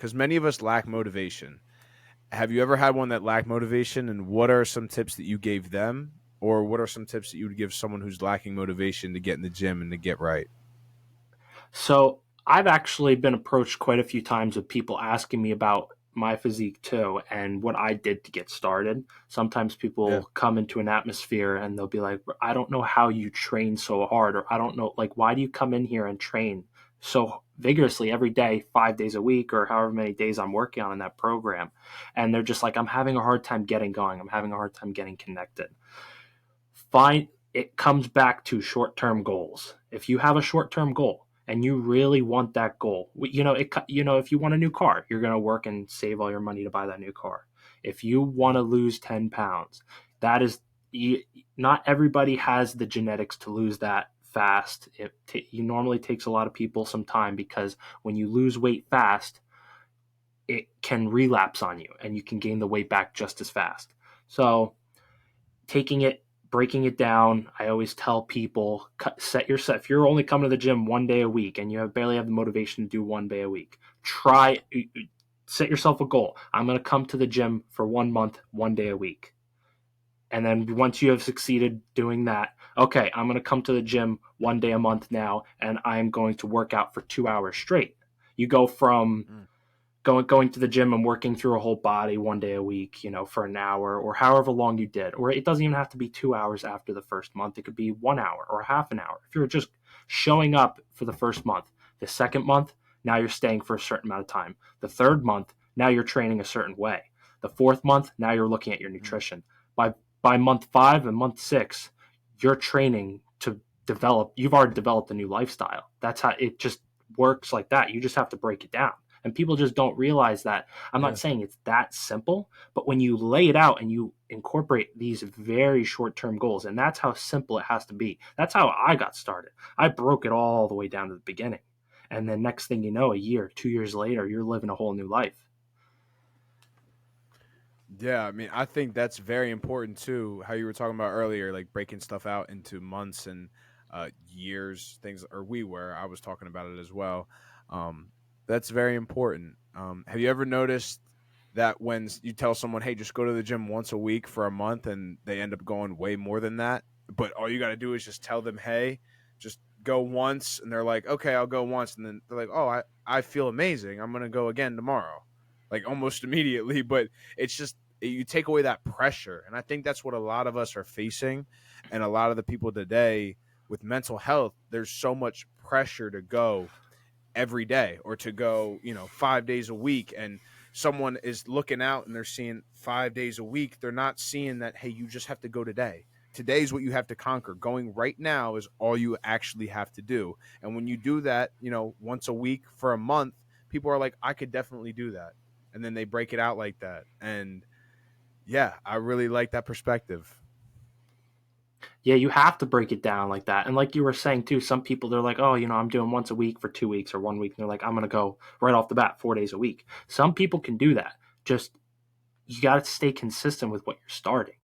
because many of us lack motivation. Have you ever had one that lacked motivation? And what are some tips that you gave them? Or what are some tips that you would give someone who's lacking motivation to get in the gym and to get right? So I've actually been approached quite a few times with people asking me about my physique too and what I did to get started. Sometimes Yeah. people come into an atmosphere and they'll be like, I don't know how you train so hard, or I don't know, like, why do you come in here and train so vigorously every day, 5 days a week, or however many days I'm working on in that program? And they're just like, I'm having a hard time getting going. I'm having a hard time getting connected. Find It comes back to short-term goals. If you have a short-term goal and you really want that goal, if you want a new car, you're going to work and save all your money to buy that new car. If you want to lose 10 pounds, that is you, not everybody has the genetics to lose that fast. You normally takes a lot of people some time, because when you lose weight fast, it can relapse on you and you can gain the weight back just as fast. So taking it, breaking it down. I always tell people, set yourself. If you're only coming to the gym 1 day a week and barely have the motivation to do 1 day a week, try set yourself a goal. I'm going to come to the gym for 1 month, 1 day a week. And then once you have succeeded doing that, okay, I'm going to come to the gym 1 day a month now, and I'm going to work out for 2 hours straight. You go from Mm. going to the gym and working through a whole body 1 day a week, for an hour or however long you did. Or it doesn't even have to be 2 hours after the first month. It could be 1 hour or half an hour. If you're just showing up for the first month, the second month, now you're staying for a certain amount of time. The third month, now you're training a certain way. The fourth month, now you're looking at your Mm. nutrition. By month 5 and month 6, you're training to develop. You've already developed a new lifestyle. That's how it just works like that. You just have to break it down. And people just don't realize that. I'm not Yeah. saying it's that simple, but when you lay it out and you incorporate these very short term goals, and that's how simple it has to be. That's how I got started. I broke it all the way down to the beginning. And then next thing you know, a year, 2 years later, you're living a whole new life. Yeah, I mean, I think that's very important too. How you were talking about earlier, like breaking stuff out into months and years, things, or we were. I was talking about it as well. Um, that's very important. Have you ever noticed that when you tell someone, "Hey, just go to the gym once a week for a month," and they end up going way more than that? But all you got to do is just tell them, "Hey, just go once," and they're like, "Okay, I'll go once," and then they're like, "Oh, I feel amazing. I'm gonna go again tomorrow," like almost immediately. But it's just you take away that pressure, and I think that's what a lot of us are facing, and a lot of the people today with mental health. There's so much pressure to go every day or to go 5 days a week, and someone is looking out and they're seeing 5 days a week. They're not seeing that, hey, you just have to go today. Today's what you have to conquer. Going right now is all you actually have to do. And when you do that, once a week for a month, people are like, I could definitely do that. And then they break it out like that. And yeah, I really like that perspective. Yeah, you have to break it down like that. And like you were saying too, some people, they're like, oh, I'm doing once a week for 2 weeks or 1 week. And they're like, I'm going to go right off the bat 4 days a week. Some people can do that. Just you got to stay consistent with what you're starting.